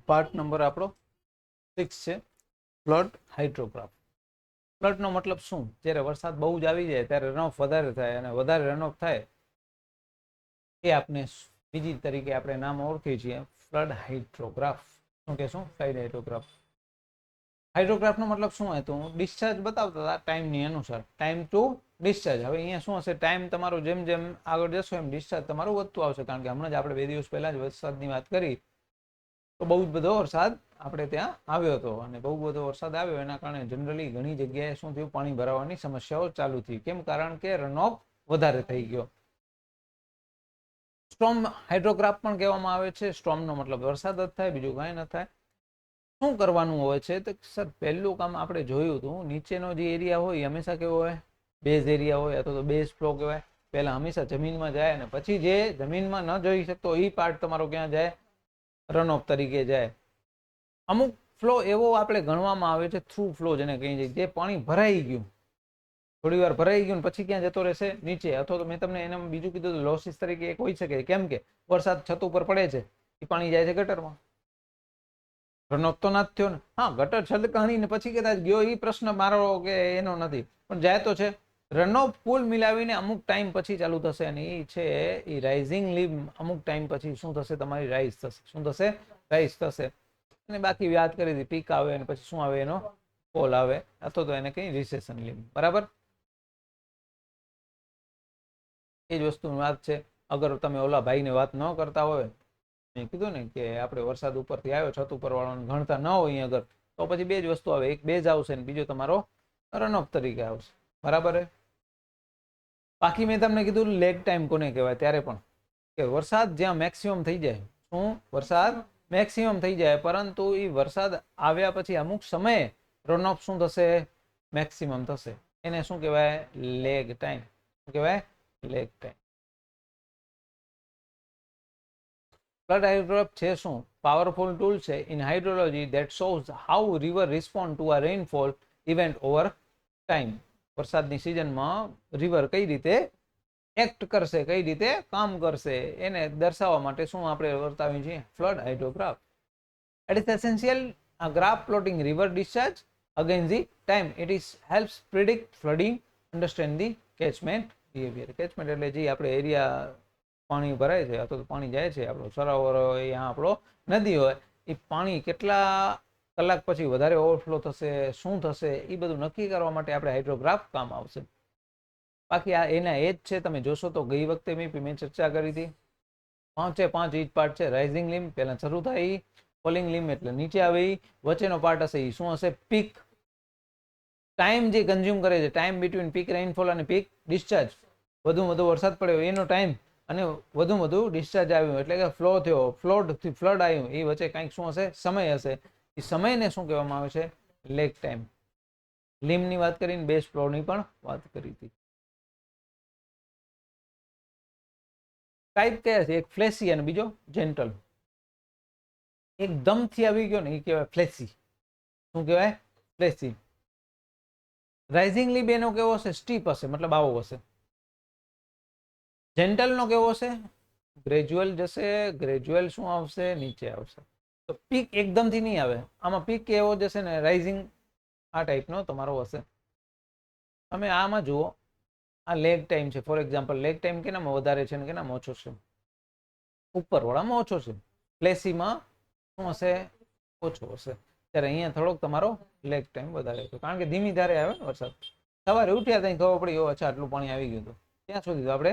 Part number આપણો 6 છે, flood હાઇડ્રોગ્રાફ. ફ્લડનો મતલબ શું? જ્યારે વરસાદ બહુ જ આવી જાય ત્યારે રનઓફ વધારે થાય, અને વધારે રનઓફ થાય એ આપણે બીજી તરીકે આપણે નામ ઓળખીએ છીએ ફ્લડ હાઇડ્રોગ્રાફ. શું કહેશું? ફ્લડ હાઇડ્રોગ્રાફ. હાઇડ્રોગ્રાફનો મતલબ શું હોય? તો હું ડિસ્ચાર્જ બતાવતા હતા ટાઈમની અનુસાર, ટાઈમ ટુ ડિસ્ચાર્જ. હવે અહીંયા શું હશે? ટાઈમ તમારો જેમ જેમ આગળ જશો એમ ડિસ્ચાર્જ તમારું વધતું આવશે, કારણ કે હમણાં જ આપણે 2 દિવસ પહેલા જ વરસાદની વાત કરી તો બહુ જ બધો વરસાદ આપણે ત્યાં આવ્યો હતો, અને બહુ બધો વરસાદ આવ્યો એના કારણે જનરલી ઘણી જગ્યાએ શું થયું? પાણી ભરાવાની સમસ્યાઓ ચાલુ થઈ. કેમ? કારણ કે રનઓફ વધારે થઈ ગયો. સ્ટોર્મ હાઇડ્રોગ્રાફ પણ કહેવામાં આવે છે. સ્ટોર્મનો મતલબ વરસાદ જ થાય, બીજું કાંઈ ન થાય. શું કરવાનું હોય છે? તો સર પહેલું કામ આપણે જોયું હતું, નીચેનો જે એરિયા હોય હંમેશા કેવો હોય? બેઝ એરિયા હોય, અથવા તો બેઝ ફ્લો કહેવાય. પહેલા હંમેશા જમીનમાં જાય, અને પછી જે જમીનમાં ન જઈ શકતો એ પાર્ટ તમારો ક્યાં જાય? રનઓફ તરીકે જાય. અમુક ફ્લો એવો આપણે ગણવામાં આવે છે થ્રુ ફ્લો, જેને કહી જાય, જે પાણી ભરાઈ ગયું, થોડી વાર ભરાઈ ગયું પછી ક્યાં જતો રહેશે? નીચે. અથવા તો મેં તમને એને બીજું કીધું લોસીસ તરીકે એક હોઈ શકે. કેમ કે વરસાદ છત ઉપર પડે છે, એ પાણી જાય છે ગટરમાં. રનઓફ તો ના જ થયો ને. હા, ગટર છલકાણી ને પછી કદાચ ગયો, એ પ્રશ્ન મારો કે એનો નથી, પણ જાય તો છે. રનઓફ કુલ મિલાવીને અમુક ટાઈમ પછી ચાલુ થશે, અને એ છે એ રાઇઝિંગ લીમ. અમુક ટાઈમ પછી શું થશે? તમારી રાઇઝ થશે. શું થશે? રાઇઝ થશે. અને બાકી વાત કરી હતી, પીક આવે અને પછી શું આવે? એનો ફોલ આવે, અથવા તો એને કઈ રિસેશન લીમ. બરાબર, એ જ વસ્તુની વાત છે. અગર તમે ઓલા ભાઈને વાત ન કરતા હોય, મેં કીધું ને કે આપણે વરસાદ ઉપરથી આવ્યો, છત ઉપર વાળાને ગણતા ન હોય અગર, તો પછી બે જ વસ્તુ આવે, એક બેઝ આવશે ને બીજો તમારો રનઓફ તરીકે આવશે. બરાબર. બાકી મેં તમને કીધું લેગ ટાઈમ કોને કહેવાય ત્યારે પણ, કે વરસાદ જ્યાં મેક્સિમમ થઈ જાય. શું? વરસાદ મેક્સિમમ થઈ જાય, પરંતુ એ વરસાદ આવ્યા પછી અમુક સમયે રનઓફ શું થશે? મેક્સિમમ થશે. એને શું કહેવાય? Lag time. શું કહેવાય? Lag time. ફ્લડ હાઇડ્રોગ્રાફ છે શું? પાવરફુલ ટૂલ છે in hydrology that shows how river respond to a rainfall event over time. વરસાદની સિઝનમાં રિવર કઈ રીતે એક્ટ કરશે, કઈ રીતે કામ કરશે, એને દર્શાવવા માટે શું આપણે વર્તાવીએ છીએ? Flood હાઇડ્રોગ્રાફ. It is essential graph plotting river discharge against the time. It is helps predict flooding, understand the catchment behavior. Catchment એટલે જે આપણે એરિયા પાણી ભરાય છે, અથવા તો પાણી જાય છે, આપણો સરોવર હોય, અહીંયા આપણો નદી હોય, એ પાણી કેટલા કલાક પછી વધારે ઓવરફ્લો થશે, શું થશે, એ બધું નક્કી કરવા માટે આપણે હાઇડ્રોગ્રાફ કામ આવશે. બાકી આ એના એ જ છે. તમે જોશો તો ગઈ વખતે મેં ચર્ચા કરી હતી, 5 ઇંચ પાર્ટ છે. રાઇઝિંગ લીમ પહેલા શરૂ થાય, ફોલિંગ લીમ એટલે નીચે આવે, વચ્ચેનો પાર્ટ હશે એ શું હશે? પીક. ટાઈમ જે કન્ઝ્યુમ કરે છે, ટાઈમ બિટવીન પીક રેઇનફોલ અને પીક ડિસ્ચાર્જ. વધુ વધુ વરસાદ પડ્યો એનો ટાઈમ, અને વધુ વધુ ડિસ્ચાર્જ આવ્યું એટલે કે ફ્લો થયો, ફ્લોડથી ફ્લડ આવ્યું, એ વચ્ચે કંઈક શું હશે? સમય હશે. એ સમયને શું કહેવામાં આવે છે? Leg time. લીમની વાત કરીને બેઝ ફ્લોની પણ વાત કરી હતી. ટાઈપ કયા છે? એક ફ્લેસી અને બીજો જેન્ટલ. એકદમથી આવી ગયો ને એ કહેવાય ફ્લેસી. શું કહેવાય? ફ્લેસી. રાઇઝિંગ લીબ એનો કેવો હશે? સ્ટીપ હશે, મતલબ આવો હશે. જેન્ટલનો કેવો હશે? ગ્રેજ્યુઅલ જશે. ગ્રેજ્યુઅલ શું આવશે? નીચે આવશે. તો પીક એકદમથી નહીં આવે. આમાં પીક એવો જશે ને, રાઇઝિંગ આ ટાઈપનો તમારો હશે. તમે આમાં જુઓ, આ લેગ ટાઈમ છે. ફોર એક્ઝામ્પલ, લેગ ટાઈમ કેનામાં વધારે છે ને કેનામાં ઓછો છે? ઉપરવાળામાં ઓછો છે. ફ્લેસીમાં શું હશે? ઓછો હશે. ત્યારે અહીંયા થોડોક તમારો લેગ ટાઈમ વધારે છે, કારણ કે ધીમી ધારે આવે ને વરસાદ. સવારે ઉઠ્યા ત્યાં ખબર પડી, અચ્છા આટલું પાણી આવી ગયું હતું, ત્યાં સુધી તો આપણે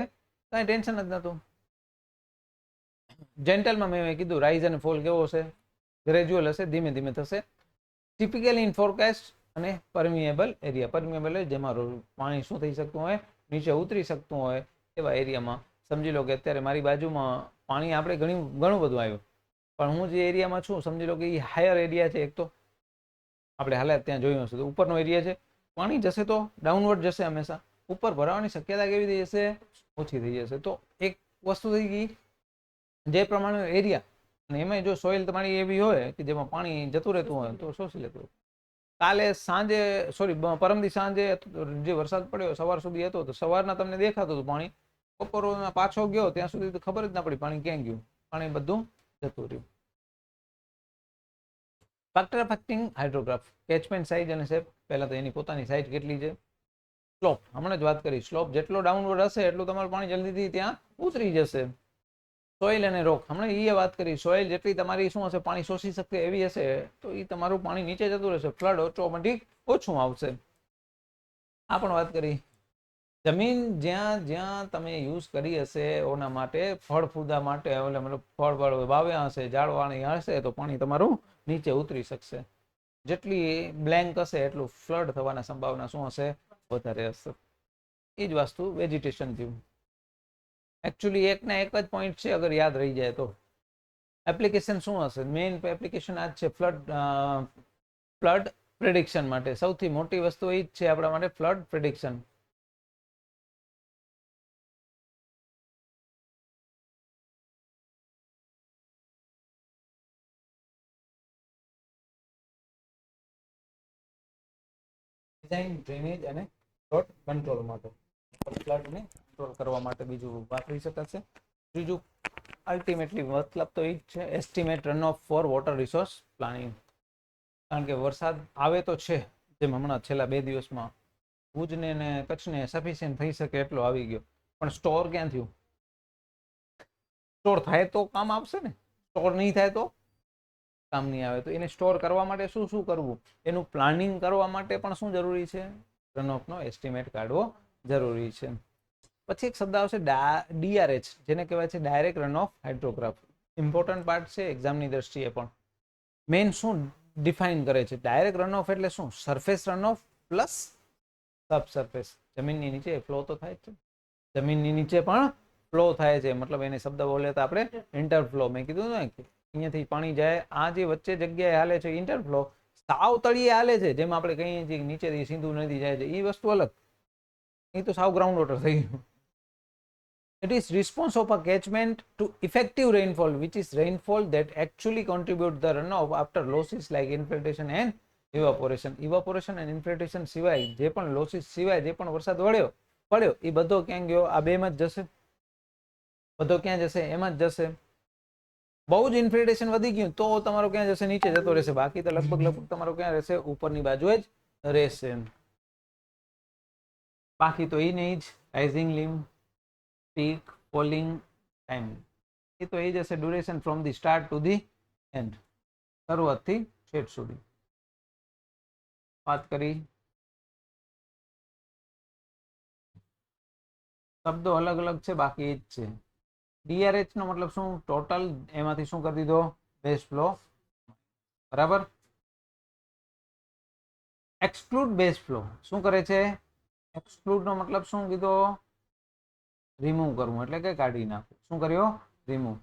કાંઈ ટેન્શન જ નહોતું. જેન્ટલમાં મેં કીધું રાઇઝ અને ફોલ કેવો હશે? ગ્રેજ્યુઅલ હશે, ધીમે ધીમે થશે. ટિપિકલી ઇન ફોરકાસ્ટ અને પરમિએબલ એરિયા. પરમિએબલ જેમાં પાણી શું થઈ શકતું હોય? નીચે ઉતરી શકતું હોય એવા એરિયામાં. સમજી લો કે અત્યારે મારી બાજુમાં પાણી આપણે ઘણું બધું આવ્યું, પણ હું જે એરિયામાં છું સમજી લો કે એ હાયર એરિયા છે. એક તો આપણે હાલત ત્યાં જોયું હશે તો ઉપરનો એરિયા છે, પાણી જશે તો ડાઉનવર્ડ જશે હંમેશા. ઉપર ભરાવાની શક્યતા કેવી થઈ જશે? ઓછી થઈ જશે. તો એક વસ્તુ થઈ ગઈ, જે પ્રમાણે એરિયા, અને એમાં જો સોઇલ તમારી એવી હોય કે જેમાં પાણી જતું રહેતું હોય તો શોષી લેતું હોય. કાલે સાંજે પરમદી સાંજે જે વરસાદ પડ્યો સવાર સુધી હતો, તો સવારના તમને દેખાતું હતું પાણી, બપોરના પાછો ગયો ત્યાં સુધી તો ખબર જ ના પડી પાણી ક્યાં ગયું. પાણી બધું જતું રહ્યું. ફેક્ટર અફેક્ટિંગ હાઇડ્રોગ્રાફ, કેચમેન્ટ સાઇઝ અને શેપ. પહેલા તો એની પોતાની સાઇઝ કેટલી છે. સ્લોપ, હમણાં જ વાત કરી, સ્લોપ જેટલો ડાઉનવર્ડ હશે એટલું તમારું પાણી જલ્દીથી ત્યાં ઉતરી જશે. સોઇલ અને રોક, હમણાં એ વાત કરી, સોઇલ જેટલી તમારી શું હશે, પાણી શોષી શકે એવી હશે તો એ તમારું પાણી નીચે જતું રહેશે, ફ્લડ ઓટોમેટિક ઓછું આવશે. આ પણ વાત કરી. જમીન જ્યાં જ્યાં તમે યુઝ કરી હશે ઓના માટે, ફળ ફૂદા માટે, મતલબ ફળ વાવ્યા હશે, ઝાડવાણી હશે તો પાણી તમારું નીચે ઉતરી શકશે. જેટલી બ્લેન્ક હશે એટલું ફ્લડ થવાના સંભાવના શું હશે, વધારે હશે. એ જ વસ્તુ વેજીટેશન થયું. એકચ્યુઅલી એકના એક જ પોઈન્ટ છે, અગર યાદ રહી જાય તો. એપ્લિકેશન શું હશે, મેઇન એપ્લિકેશન આ જ છે, ફ્લડ પ્રેડિક્શન માટે. સૌથી મોટી વસ્તુ એ જ છે આપણા માટે, ફ્લડ પ્રેડિક્શન. ડિઝાઇન, ડ્રેનેજ અને ફ્લડ કંટ્રોલ માટે, ફ્લડને કંટ્રોલ કરવા માટે બીજું વાપરી શકાશે. ત્રીજું અલ્ટિમેટલી મતલબ તો એ જ છે, estimate run off for water resource planning. કારણ કે વરસાદ આવે તો છે, જેમ હમણાં છેલ્લા 2 દિવસમાં ભુજને ને કચ્છને સફિશિયન્ટ થઈ શકે એટલો આવી ગયો, પણ સ્ટોર ક્યાં થયું? સ્ટોર થાય તો કામ આવશે ને, સ્ટોર નહીં થાય તો કામ નહીં આવે. તો એને સ્ટોર કરવા માટે શું શું કરવું, એનું પ્લાનિંગ કરવા માટે પણ શું જરૂરી છે, રનઓફનો એસ્ટિમેટ કાઢવો જરૂરી છે. પછી એક શબ્દ આવશે DRH, જેને કહેવાય છે direct runoff hydrograph. Important part છે એક્ઝામની દ્રષ્ટિએ પણ. મેઇન શું ડિફાઇન કરે છે, ડાયરેક્ટ રન ઓફ એટલે શું, surface run of plus subsurface. જમીનની નીચે ફ્લો તો થાય છે, જમીનની નીચે પણ ફ્લો થાય છે, મતલબ એને શબ્દ બોલે તો આપણે ઇન્ટરફ્લો. મેં કીધું ને કે અહીંયાથી પાણી જાય, આ જે વચ્ચે જગ્યાએ હાલે છે ઇન્ટરફ્લો, સાવ તળિયે હાલે છે, જેમ આપણે કહીએ છીએ નીચેથી સિંધુ નદી જાય છે, એ વસ્તુ અલગ. એ તો સાવ ગ્રાઉન્ડ વોટર થઈ ગયું. It is response of a catchment to effective rainfall, which is rainfall that actually contribute the runoff after losses like infiltration and evaporation. Evaporation and infiltration સિવાય જે પણ લોસીસ સિવાય જે પણ વરસાદ પડ્યો એ બધો ક્યાં ગયો, આ બેમાં જ જશે. બધો ક્યાં જશે, એમાં જ જશે. બહુ જ ઇન્ફિલ્ટ્રેશન વધી ગયું તો તમારો ક્યાં જશે, નીચે જતો રહેશે. બાકી તો લગભગ તમારો ક્યાં રહેશે, ઉપરની બાજુએ જ રહેશે. બાકી તો એ નહીં જ રાઇઝિંગ લીમ, પીક, ફોલિંગ ટાઈમ, એ તો એ જ હશે, duration from the start to the end, શરૂઆતથી છેટ સુધી વાત કરી. શબ્દો અલગ અલગ છે, બાકી એ જ છે. DRH નો મતલબ શું, ટોટલ એમાંથી શું કરી દીધો, બેઝ ફ્લો, બરાબર. એક્સક્લુડ બેઝ ફ્લો શું કરે છે, એક્સક્લુડ નો મતલબ શું કીધો, રિમૂવ કરવું, એટલે કે કાઢી નાખવું. શું કર્યો, remove.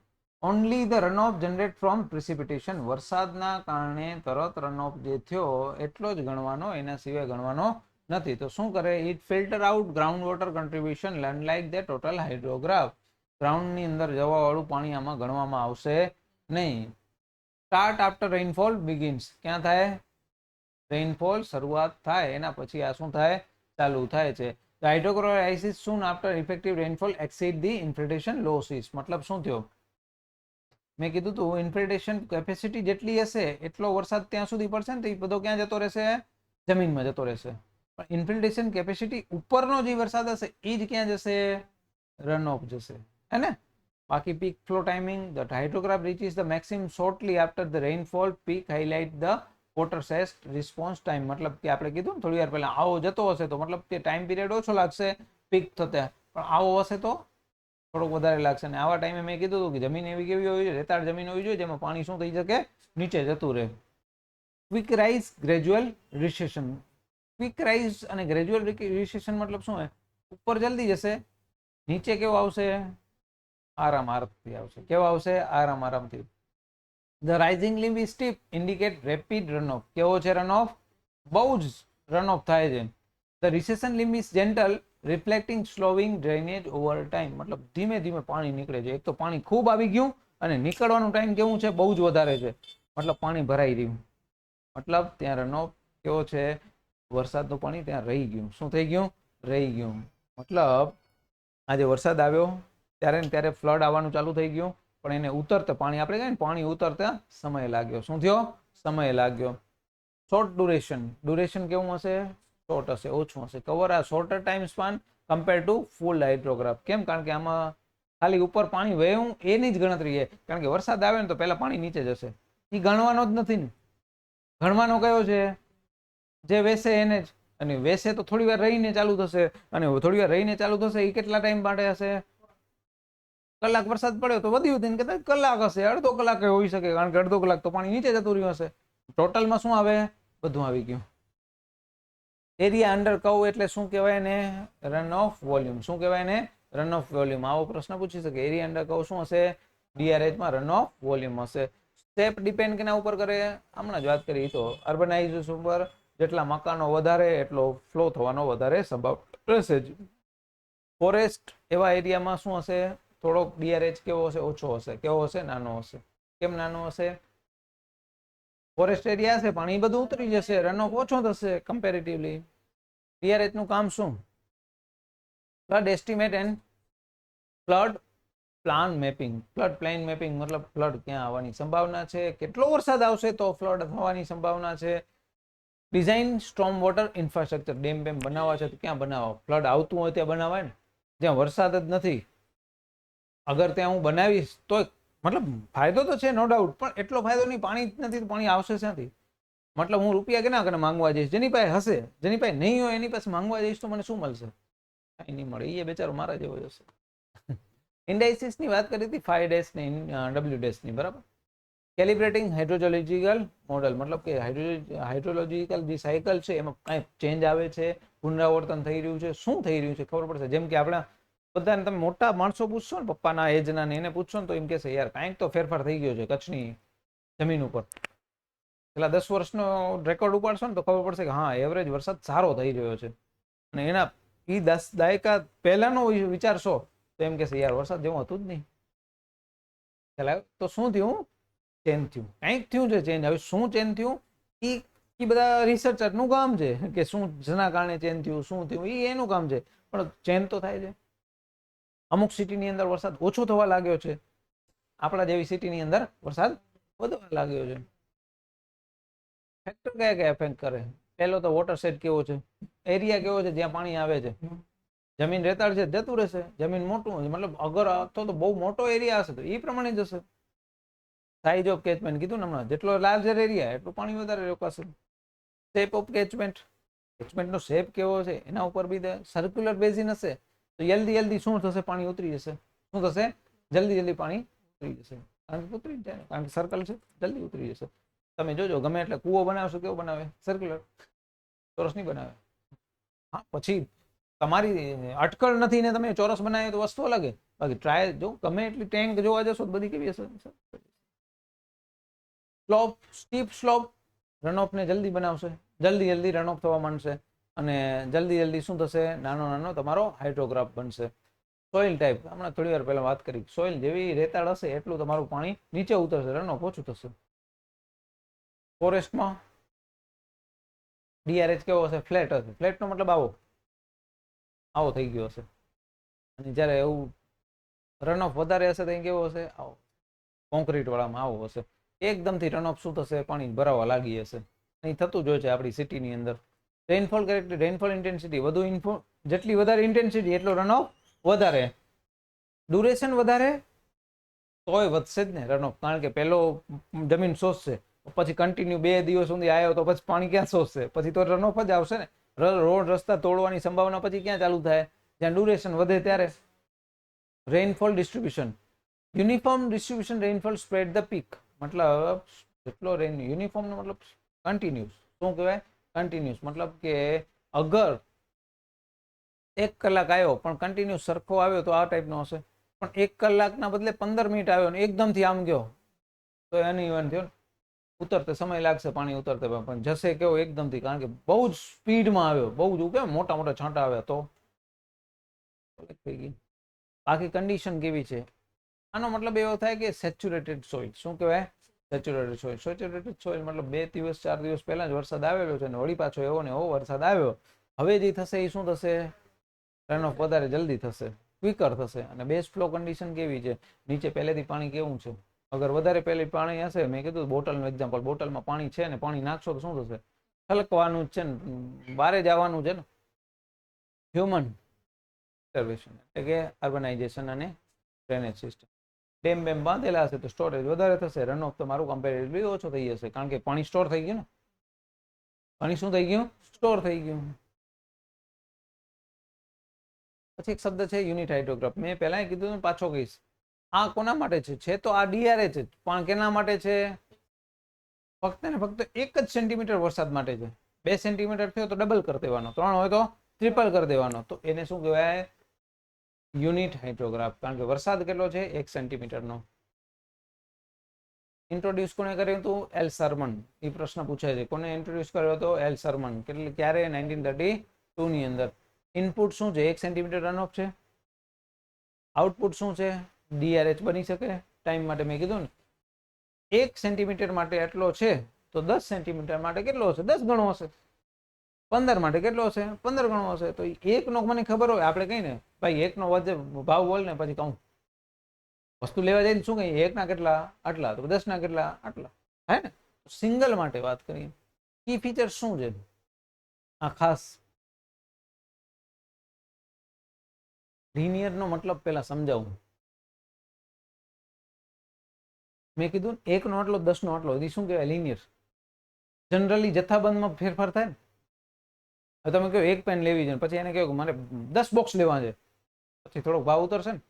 Only the runoff generate from precipitation, વરસાદના કારણે તરત રન ઓફ જે થયો એટલો જ ગણવાનો, એના સિવાય ગણવાનો નથી. તો શું કરે, it filter out ground water contribution unlike the total hydrograph. ગ્રાઉન્ડની અંદર જવા વાળું પાણી આમાં ગણવામાં આવશે નહીં. સ્ટાર્ટ આફ્ટર રેઇનફોલ બિગિન્સ, ક્યાં થાય, રેઇનફોલ શરૂઆત થાય એના પછી આ શું થાય, ચાલુ થાય છે. The hydrographic rises soon after effective rainfall exceed the infiltration losses. મતલબ શું થયો, મેં કીધું તું ઇન્ફિલ્ટ્રેશન કેપેસિટી જેટલી હશે એટલો વરસાદ ત્યાં સુધી પડશે ને, તો એ બધો ક્યાં જતો રહેશે, જમીનમાં જતો રહેશે. પણ ઇન્ફિલ્ટ્રેશન કેપેસિટી ઉપરનો જે વરસાદ હશે એ જ ક્યાં જશે, રન ઓફ જશે, હે ને. બાકી peak flow timing, the hydrograph reaches the maximum shortly after the rainfall peak, highlight the watershed's response time. મતલબ કે આપણે કીધું ને થોડી વાર પહેલા, આવો જતો હશે તો મતલબ કે ટાઈમ પીરિયડ ઓછો લાગશે પીક થતા, પણ આવો હશે તો થોડોક વધારે લાગશે. અને આવા ટાઈમે મેં કીધું હતું કે જમીન એવી કેવી હોવી જોઈએ, રેતાળ જમીન હોવી જોઈએ જેમાં પાણી શું થઈ શકે, નીચે જતું રહે. Quick rise, gradual recession. Quick rise અને ગ્રેજ્યુઅલ રિસેશન મતલબ શું હે, ઉપર જલ્દી જશે, નીચે કેવો આવશે, આરામ આરામથી આવશે. કેવો આવશે, આરામ આરામથી. The rising લિમ્બ is steep, indicate rapid run of. કેવો છે રન ઓફ, બહુ જ રન ઓફ થાય છે. The recession limb is gentle, reflecting slowing drainage over time. મતલબ ધીમે ધીમે પાણી નીકળે છે. એક તો પાણી ખૂબ આવી ગયું અને નીકળવાનું ટાઈમ કેવું છે, બહુ જ વધારે છે. મતલબ પાણી ભરાઈ રહ્યું, મતલબ ત્યાં રન ઓફ કેવો છે, વરસાદનું પાણી ત્યાં રહી ગયું. શું થઈ ગયું, રહી ગયું. મતલબ આજે વરસાદ આવ્યો ત્યારે ને ત્યારે ફ્લડ આવવાનું ચાલુ થઈ ગયું, પણ એને ઉતરતા પાણી, આપણે કહીએ ને પાણી ઉતરતા સમય લાગ્યો. શું થયો, સમય લાગ્યો. શોર્ટ ડ્યુરેશન કેવું હશે? શોર્ટ હશે, ઓછું હશે. Cover a shorter time span compare to full hydrograph. કેમ? કારણ કે આમાં ખાલી ઉપર પાણી વહેવું એની જ ગણતરી છે. કારણ કે વરસાદ આવે ને તો પહેલા પાણી નીચે જશે, એ ગણવાનો જ નથી ને. ગણવાનો કયો છે? જે વેસે એને જ. અને વેસે તો થોડી વાર રહીને ચાલુ થશે, અને થોડી વાર રહીને ચાલુ થશે એ કેટલા ટાઈમ માટે હશે? કલાક વરસાદ પડ્યો તો વધ્યું તેને કદાચ કલાક હશે, અડધો કલાક હોઈ શકે, કારણ કે અડધો કલાક તો પાણી નીચે જતું રહ્યું હશે. ટોટલમાં શું આવે? બધું આવી ગયું. એરિયા અંડર કર્વ એટલે શું કહેવાય ને? Run of volume. શું કહેવાય ને? Run of volume. આવો પ્રશ્ન પૂછી શકે. એરિયા અંડર કર્વ શું હશે? ડીઆરએચમાં રન ઓફ વોલ્યુમ હશે. સ્ટેપ ડિપેન્ડ કેના ઉપર કરે? હમણાં જ વાત કરી તો અર્બનાઇઝેશન ઉપર. જેટલા મકાનો વધારે એટલો ફ્લો થવાનો વધારે સંભવ રહેશે. ફોરેસ્ટ એવા એરિયામાં શું હશે? થોડોક ડીઆરએચ કેવો હશે? ઓછો હશે. કેવો હશે? નાનો હશે. કેમ નાનો હશે? ફોરેસ્ટ એરિયા હશે, પાણી બધું ઉતરી જશે, રન ઓફ ઓછો થશે કમ્પેરેટિવલી. ડીઆરએચ નું કામ શું? Flood estimate and flood plan mapping. Flood plan mapping મતલબ ફ્લડ ક્યાં આવવાની સંભાવના છે, કેટલો વરસાદ આવશે તો ફ્લડ થવાની સંભાવના છે. Design storm water infrastructure. Dam બેમ બનાવવા છે તો ક્યાં બનાવો? ફ્લડ આવતું હોય ત્યાં બનાવાય ને. જ્યાં વરસાદ જ નથી, અગર ત્યાં હું બનાવીશ તો મતલબ ફાયદો તો છે નો ડાઉટ, પણ એટલો ફાયદો નહીં. પાણી જ નથી તો પાણી આવશે ક્યાંથી? મતલબ હું રૂપિયા કેના કને માંગવા જઈશ? જેની પાસે હશે. જેની પાસે નહીં હોય એની પાસે માંગવા જઈશ તો મને શું મળશે? કાંઈ નહીં મળે. એ બેચારો મારા જેવો જ હશે. ઇન્ડાઇસિસની વાત કરી હતી 5 ડેસ ની, ડબલ્યુ ડેસ ની, બરાબર. કેલિબ્રેટિંગ હાઇડ્રોલોજીકલ મોડલ મતલબ કે હાઇડ્રોલોજીકલ જે સાયકલ છે એમાં કાંઈ ચેન્જ આવે છે, પુનરાવર્તન થઈ રહ્યું છે, શું થઈ રહ્યું છે ખબર પડશે. જેમ કે આપણા બધાને તમે મોટા માણસો પૂછશો ને, પપ્પાના એજના ને, એને પૂછશો ને તો એમ કહેશે યાર કાંઈક તો ફેરફાર થઈ ગયો છે કચ્છની જમીન ઉપર. પેલા 10 વર્ષનો રેકોર્ડ ઉપાડશો ને તો ખબર પડશે કે હા એવરેજ વરસાદ સારો થઈ રહ્યો છે. અને એના 10 દાયકા પહેલાનો વિચારશો તો એમ કહેશે યાર વરસાદ જેવું હતું જ નહીં. તો શું થયું? ચેન્જ થયું. કંઈક થયું છે ચેન્જ. હવે શું ચેન્જ થયું એ બધા રિસર્ચરનું કામ છે કે શું જેના કારણે ચેન્જ થયું, શું થયું, એ એનું કામ છે. પણ ચેન્જ તો થાય છે. અમુક સિટીની અંદર વરસાદ ઓછો થવા લાગ્યો છે, આપણા જેવી સિટીની અંદર વરસાદ વધવા લાગ્યો છે. ફેક્ટર કયા કયા એફેક્ટ કરે? પહેલો તો વોટર સેટ કેવો છે, એરિયા કેવો છે જ્યાં પાણી આવે છે. જમીન રેતાળ છે જતું રહેશે, જમીન મોટું મતલબ અગર તો બહુ મોટો એરિયા હશે તો એ પ્રમાણે જશે. સાઇઝ ઓફ કેચમેન્ટ કીધું ને હમણાં, જેટલો લાર્જર એરિયા એટલું પાણી વધારે રોકાશે. શેપ ઓફ કેચમેન્ટ, કેચમેન્ટનો શેપ કેવો છે એના ઉપર બી સર્ક્યુલર બેઝિન હશે તો જલ્દી શું થશે? પાણી ઉતરી જશે. શું થશે? જલ્દી પાણી ઉતરી જશે. કારણ કે ઉતરી જાય, કારણ કે સર્કલ છે, જલ્દી ઉતરી જશે. તમે જોજો ગમે એટલે કૂવો બનાવશો કેવો બનાવે? સર્ક્યુલર, ચોરસ નહીં બનાવે. હા, પછી તમારી અટકળ નથી ને તમે ચોરસ બનાવે તો વસ્તુ અલગ. બાકી ટ્રાય જો ગમે એટલી ટેન્ક જોવા જશો તો બધી કેવી હશે? સ્લોપ, સ્ટીપ સ્લોપ રનઓફ ને જલ્દી બનાવશે, જલ્દી રનઓફ થવા માંડશે. અને જલ્દી શું થશે? નાનો તમારો હાઇડ્રોગ્રાફ બનશે. સોઇલ ટાઈપ હમણાં થોડી વાર પહેલા વાત કરી, સોઇલ જેવી રેતાળ હશે એટલું તમારું પાણી નીચે ઉતરશે, રનઓફ ઓછું થશે. ફોરેસ્ટમાં ડીઆરએચ કેવો હશે? ફ્લેટ હશે. ફ્લેટનો મતલબ આવો થઈ ગયો હશે. અને જ્યારે એવું રનઓફ વધારે હશે તો કેવો હશે? આવો કોન્ક્રીટ વાળામાં આવો હશે. એકદમથી રનઓફ શું થશે? પાણી ભરાવા લાગી હશે. અહીં થતું જ હોય છે આપણી સિટીની અંદર. રેનફોલ કરેક્ટલી, રેનફોલ ઇન્ટેન્સિટી વધુ, જેટલી વધારે ઇન્ટેન્સિટી એટલો રનઓફ વધારે. ડ્યુરેશન વધારે તોય વધશે જ ને રનઓફ, કારણ કે પહેલો જમીન શોષશે, પછી કન્ટિન્યુ 2 દિવસ સુધી આવ્યો તો પછી પાણી ક્યાં શોષશે? પછી તો રનઓફ જ આવશે ને. રોડ રસ્તા તોડવાની સંભાવના પછી ક્યાં ચાલુ થાય? જ્યાં ડ્યુરેશન વધે ત્યારે. Rainfall distribution, uniform distribution rainfall spread the peak. મતલબ જેટલો રેન યુનિફોર્મ નો મતલબ કન્ટિન્યુઅસ. શું કહેવાય? કન્ટિન્યુઅસ મતલબ કે અગર 1 કલાક આવ્યો પણ કન્ટિન્યુ સરખો આવ્યો તો આ ટાઈપનો હશે. પણ 1 કલાકના બદલે 15 મિનિટ આવ્યો ને એકદમથી આમ ગયો તો એની ઇવન થયો ને. ઉતરતે સમય લાગશે પાણી ઉતરતે, પણ જશે કેવો? એકદમથી, કારણ કે બહુ જ સ્પીડમાં આવ્યો, બહુ જ કેમ મોટા છાંટા આવ્યા તો થઈ ગઈ. બાકી કન્ડિશન કેવી છે? આનો મતલબ એવો થાય કે સેચ્યુરેટેડ સોઇલ. શું કહેવાય? Saturated soil. સેચ્યુરેટેડ સોઇલ મતલબ 2 દિવસ 4 દિવસ પહેલા જ વરસાદ આવેલો છે ને વળી પાછો એવો ને એવો વરસાદ આવ્યો. હવે જે થશે એ શું થશે? રનઓફ વધારે જલ્દી થશે, ક્વિકર થશે. અને બેઝ ફ્લો કન્ડિશન કેવી છે? નીચે પહેલેથી પાણી કેવું છે? અગર વધારે પેલી પાણી હશે, મેં કીધું બોટલનું એક્ઝામ્પલ, બોટલમાં પાણી છે ને પાણી નાખશો તો શું થશે? છલકવાનું જ છે ને, બારે જવાનું છે ને. હ્યુમન ઇન્ટરવેન્શન એટલે કે અર્બનાઇઝેશન અને ડ્રેનેજ સિસ્ટમ. ડેમ બેમ બાંધેલા હશે તો સ્ટોરેજ વધારે થશે, રન ઓફ તમારું કમ્પેરેટિવલી ઓછો થઈ જશે, કારણ કે પાણી સ્ટોર થઈ ગયું ને. પાણી શું થઈ ગયું? સ્ટોર થઈ ગયું. પછી એક શબ્દ છે યુનિટ હાઇડ્રોગ્રાફ. મેં પહેલા કીધું, પાછો કહીશ. આ કોના માટે છે? તો આ ડીઆરએચ છે, પણ કેના માટે છે? ફક્ત ને ફક્ત 1 જ સેન્ટીમીટર વરસાદ માટે છે. 2 સેન્ટીમીટર થયો તો ડબલ કરી દેવાનો, 3 હોય તો ટ્રિપલ કરી દેવાનો. તો એને શું કહેવાય? યુનિટ હાઇડ્રોગ્રાફ. કારણ કે વરસાદ કેટલો છે? 1 સેન્ટીમીટરનો. ઇન્ટ્રોડ્યુસ કોને કર્યું હતું? એલ શર્મન. એ પ્રશ્ન પૂછાય છે, કોને ઇન્ટ્રોડ્યુસ કર્યો હતો? એલ શર્મન. ક્યારે? 1932 ની અંદર. ઇનપુટ શું છે? 1 સેન્ટીમીટર રન ઓફ છે. આઉટપુટ શું છે? ડીઆરએચ બની શકે ટાઈમ માટે. મેં કીધું ને 1 સેન્ટીમીટર માટે એટલો છે, તો 10 સેન્ટીમીટર માટે કેટલો હશે? 10 ગણો હશે. 15 માટે કેટલો હશે? 15 ગણો હશે. તો 1 નો મને ખબર હોય, આપણે કહીને ભાઈ 1 નો ભાવ બોલ ને, પછી કહું વસ્તુ લેવા જઈને શું કહીએ? 1 ના કેટલા? આટલા. તો 10 ના કેટલા? આટલા. હે ને? સિંગલ માટે વાત કરીએ, કી ફીચર શું છે આ ખાસ? લિનિયર નો મતલબ પેલા સમજાવું. મેં કીધું 1 નો આટલો, 10 નો આટલો, એ શું કહેવાય? લિનિયર. જનરલી જથ્થાબંધમાં ફેરફાર થાય ને. તમે કહો 1 પેન લેવી છે, પછી એને કહ્યું કે મારે 10 બોક્સ લેવા છે, પછી થોડોક ભાવ ઉતરશે ને,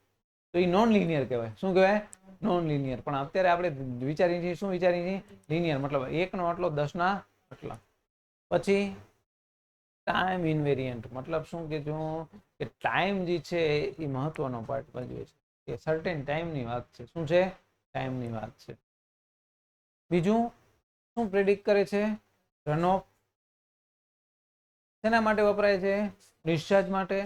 તો એ નોન લિનિયર કહેવાય. શું કહેવાય? Non linear. પણ અત્યારે આપણે વિચારીએ છીએ, શું વિચારીએ છીએ? લિનિયર. મતલબ 1 નો આટલો, 10 ના આટલા. પછી ટાઈમ ઇનવેરિયન્ટ. મતલબ શું કીધું? કે ટાઈમ જે છે એ મહત્વનો પાર્ટ ભજવે છે, કે સર્ટેન ટાઈમની વાત છે. શું છે? ટાઈમની વાત છે. બીજું શું પ્રેડિક્ટ કરે છે? Runoff. શેના માટે વપરાય છે? ડિસ્ચાર્જ માટે.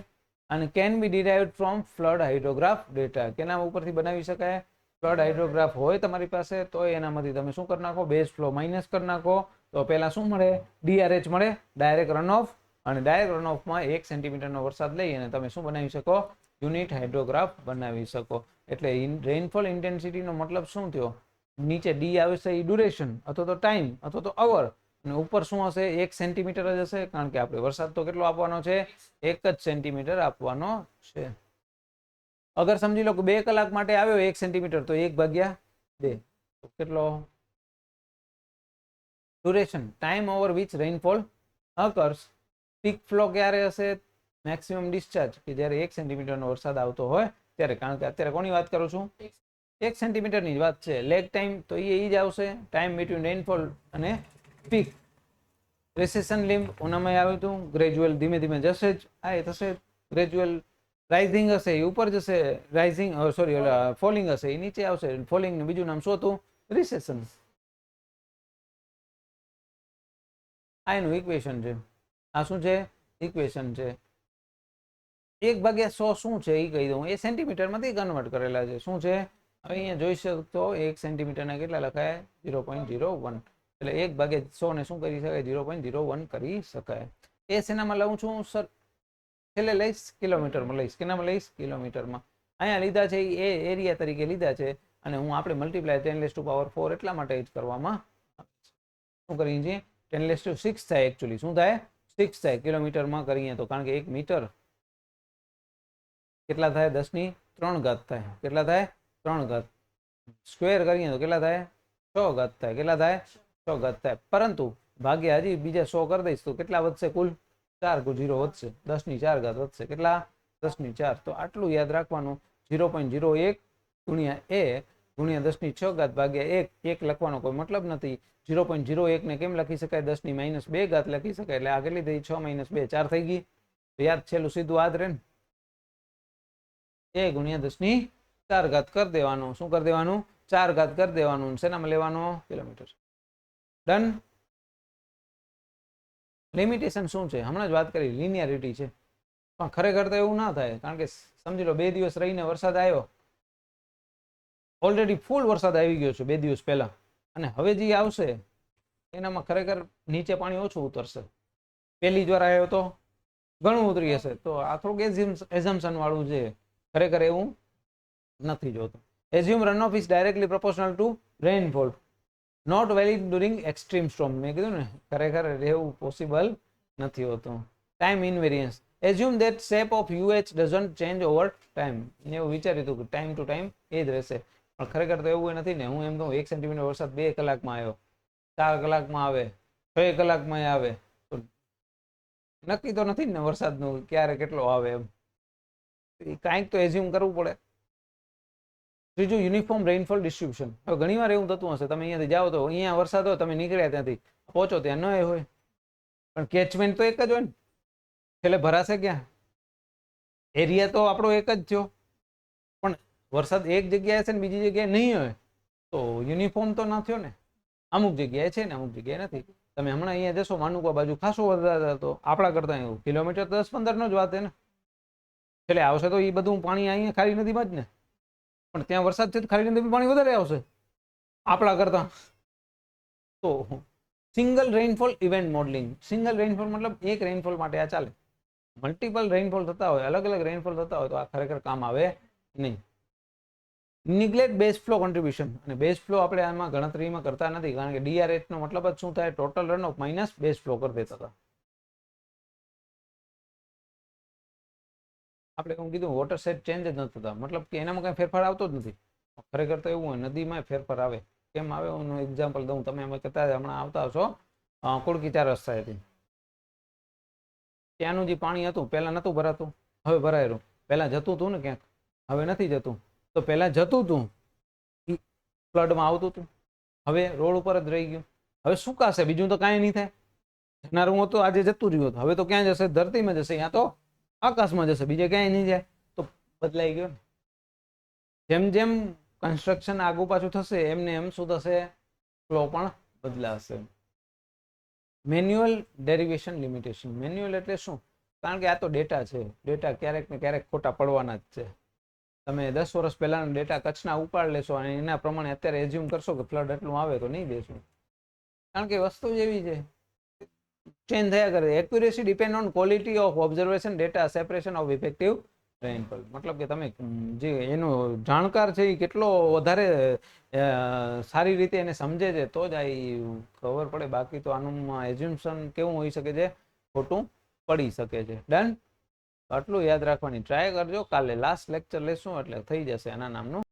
અને can be derived from flood hydrograph data. કેના ઉપરથી બનાવી શકાય? ફ્લડ હાઇડ્રોગ્રાફ હોય તમારી પાસે તો એનામાંથી તમે શું કરી નાખો? બેઝ ફ્લો માઇનસ કરી નાખો. તો પહેલા શું મળે? ડીઆરએચ મળે, ડાયરેક્ટ રન ઓફ. અને ડાયરેક્ટ રન ઓફમાં 1 સેન્ટીમીટરનો વરસાદ લઈ અને તમે શું બનાવી શકો? યુનિટ હાઇડ્રોગ્રાફ બનાવી શકો. એટલે રેઇનફોલ ઇન્ટેન્સિટીનો મતલબ શું થયો? નીચે ડી આવશે એ ડ્યુરેશન અથવા તો ટાઈમ અથવા તો અવર, અને ઉપર શું હશે? 1 સેન્ટીમીટર જ હશે, કારણ કે આપણે વરસાદ તો કેટલો આપવાનો છે? 1 જ સેન્ટીમીટર આપવાનો છે. અગર સમજી લો કે 2 કલાક માટે આવ્યો 1 સેન્ટીમીટર, તો 1/2 કેટલો? Duration. Time over which rainfall occurs. Peak flow ક્યારે હશે? મેક્સિમમ ડિસ્ચાર્જ, કે જ્યારે 1 સેન્ટીમીટરનો વરસાદ આવતો હોય ત્યારે. કારણ કે અત્યારે કોની વાત કરું છું? 1 સેન્ટીમીટરની જ વાત છે. લેગ ટાઈમ તો એ જ આવશે, ટાઈમ બિટવીન રેઇનફોલ અને પીક. રેસેશન લિમ્બ ઓનામાં આવ્યું હતું. ગ્રેજ્યુઅલ, ધીમે ધીમે જશે જ, આ એ થશે. ગ્રેજ્યુઅલ રાઇઝિંગ હશે એ ઉપર જશે, રાઇઝિંગ સોરી ફોલિંગ હશે એ નીચે આવશે. ફોલિંગ નું બીજું નામ શું હતું? રિસેશન. આ એનું ઇક્વેશન છે. આ શું છે? ઇક્વેશન છે. 1/100 શું છે એ કહી દઉં. એ સેન્ટીમીટરમાંથી કન્વર્ટ કરેલા છે. શું છે? હવે અહીંયા જોઈ શકતો 1 સેન્ટીમીટરના કેટલા લખાય? 0.01. એટલે 1/100 ને શું કરી શકાય? 0.01 કરી શકાય. એ શેનામાં લઉં છું સર? છેલ્લે લઈશ કિલોમીટરમાં લઈશ. કેનામાં લઈશ? કિલોમીટરમાં. અહીંયા લીધા છે એ એરિયા તરીકે લીધા છે, અને હું આપણે મલ્ટીપ્લાય 10⁴ એટલા માટે જ કરવામાં શું કરીએ છીએ? 10⁶ થાય. એકચ્યુઅલી શું થાય? 6 થાય. કિલોમીટરમાં કરીએ તો, કારણ કે 1 મીટર કેટલા થાય? 10⁻³ થાય. કેટલા થાય? 3 ઘાત. સ્ક્વેર કરીએ તો કેટલા થાય? 6 ઘાત થાય. કેટલા થાય? 6 ઘાત થાય. પરંતુ ભાગ્યા હજી બીજા 100 કરી દઈશ તો કેટલા વધશે? કુલ 4 0 વધશે. 10⁴ વધશે. કેટલા? 10⁴. તો આટલું યાદ રાખવાનું. 0.01 ગુણ્યા a ગુણ્યા 10⁶ ભાગ્યા 1 લખવાનો કોઈ મતલબ નથી. 0.01 ને કેમ લખી શકાય? 10⁻² લખી શકાય. એટલે આ કેટલી થઈ? 6 - 2 4 થઈ ગઈ. તો યાદ છેલ્લું સીધું આ જ રહે ને. a ગુણ્યા 10⁴ કરી દેવાનું. શું કરી દેવાનું? 4 કરી દેવાનું. શેનામાં લેવાનો? કિલોમીટર. ડન. લિમિટેશન શું છે? હમણાં જ વાત કરી, લિનિયરિટી છે. પણ ખરેખર તો એવું ના થાય, કારણ કે સમજી લો 2 દિવસ રહીને વરસાદ આવ્યો, ઓલરેડી ફૂલ વરસાદ આવી ગયો છે 2 દિવસ પહેલા, અને હવે જે આવશે એનામાં ખરેખર નીચે પાણી ઓછું ઉતરશે. પહેલી જ વાર આવ્યો તો ઘણું ઉતરી હશે. તો આ થોડુંક એઝમ્પશન વાળું છે. ખરેખર એવું નથી જોતું. Assume runoff is directly proportional to rainfall, not valid during extreme storm. મેં કીધું ને ખરેખર રહેવું પોસિબલ નથી હોતું. Time invariance, assume that shape of UH doesn't change over time. મેં એવું વિચાર્યું હતું કે ટાઈમ ટુ ટાઈમ એ જ રહેશે, પણ ખરેખર તો એવું નથી ને. હું એમ કહું 1 સેન્ટીમીટર વરસાદ 2 કલાકમાં આવ્યો, 4 કલાકમાં આવે, 6 કલાકમાં આવે, તો નક્કી તો નથી ને વરસાદનું ક્યારે કેટલો આવે એમ. કાંઈક તો એઝ્યુમ કરવું પડે. ત્રીજું યુનિફોર્મ રેઇનફોલ ડિસ્ટ્રીબ્યુશન. હવે ઘણી વાર એવું થતું હશે, તમે અહીંયાથી જાઓ તો અહીંયા વરસાદ હોય, તમે નીકળ્યા ત્યાંથી પહોંચો ત્યાં ન હોય, પણ કેચમેન્ટ તો એક જ હોય ને, છેલ્લે ભરાશે ક્યાં? એરિયા તો આપણો એક જ થયો, પણ વરસાદ એક જગ્યાએ છે ને બીજી જગ્યાએ નહીં હોય, તો યુનિફોર્મ તો ના થયો ને. અમુક જગ્યાએ છે ને અમુક જગ્યાએ નથી. તમે હમણાં અહીંયા જશો માનુકા બાજુ ખાસો વરસાદ હતો, આપણા કરતા એવું કિલોમીટર 10-15 જ વાત છે ને. છેલ્લે આવશે તો એ બધું પાણી અહીંયા ખાલી નદીમાં જ ને, પણ ત્યાં વરસાદ છે તો ખાલી નદીમાં પાણી વધારે આવશે આપણા કરતા. તો single rainfall event modelling. Single rainfall મતલબ એક રેઇનફોલ માટે આ ચાલે. મલ્ટિપલ રેઇનફોલ થતા હોય, અલગ અલગ રેઇનફોલ થતા હોય તો આ ખરેખર કામ આવે નહીં. Neglect base flow contribution. અને બેઝ ફ્લો આપણે આમાં ગણતરીમાં કરતા નથી, કારણ કે DRH નો મતલબ જ શું થાય? Total run of minus base flow કરી દેતા હતા. આપણે હું કીધું વોટર સેટ ચેન્જ જ નથી થતા, મતલબ કે એનામાં કઈ ફેરફાર આવતો જ નથી. ખરેખર તો એવું હોય, નદીમાં ફેરફાર આવે. કેમ આવે? હું એક્ઝામ્પલ દઉં. તમે અમે કહેતા હમણાં આવતા હશો કુડકી 4 રસ્તાએથી, ત્યાંનું જે પાણી હતું પહેલા નહોતું ભરાતું, હવે ભરાયેલું. પહેલા જતું હતું ને ક્યાંક, હવે નથી જતું. તો પહેલા જતું હતું, ફ્લડમાં આવતું હતું, હવે રોડ ઉપર જ રહી ગયું. હવે સુકાશે, બીજું તો કાંઈ નહીં થાય. જનારું હતું આજે જતું રહ્યું હતું, હવે તો ક્યાં જશે? ધરતીમાં જશે, ત્યાં તો આકાશમાં જશે, બીજે ક્યાંય નહીં જાય. તો બદલાઈ ગયો ને. જેમ જેમ કન્સ્ટ્રક્શન આગુ પાછું થશે એમને એમ શું થશે? ફ્લો પણ બદલાશે. Manual derivation limitation. મેન્યુઅલ એટલે શું? કારણ કે આ તો ડેટા છે, ડેટા ક્યારેક ને ક્યારેક ખોટા પડવાના જ છે. તમે 10 વર્ષ પહેલાનો ડેટા કચ્છના ઉપાડ લેશો અને એના પ્રમાણે અત્યારે એઝ્યુમ કરશો કે ફ્લડ એટલું આવે, તો નહીં બેસું. કારણ કે વસ્તુ જેવી છે, ચેન્જ થયા કરે. Accuracy depend on quality of observation data, separation of effective rainfall. મતલબ કે તમે જે એનો જાણકાર છે એ કેટલો વધારે સારી રીતે એને સમજે છે તો જ આ ખબર પડે. બાકી તો આનું એઝ્યુમ્શન કેવું હોઈ શકે છે? ખોટું પડી શકે છે. ડન. આટલું યાદ રાખવાની ટ્રાય કરજો. કાલે લાસ્ટ લેક્ચર લેશું એટલે થઈ જશે આના નામનું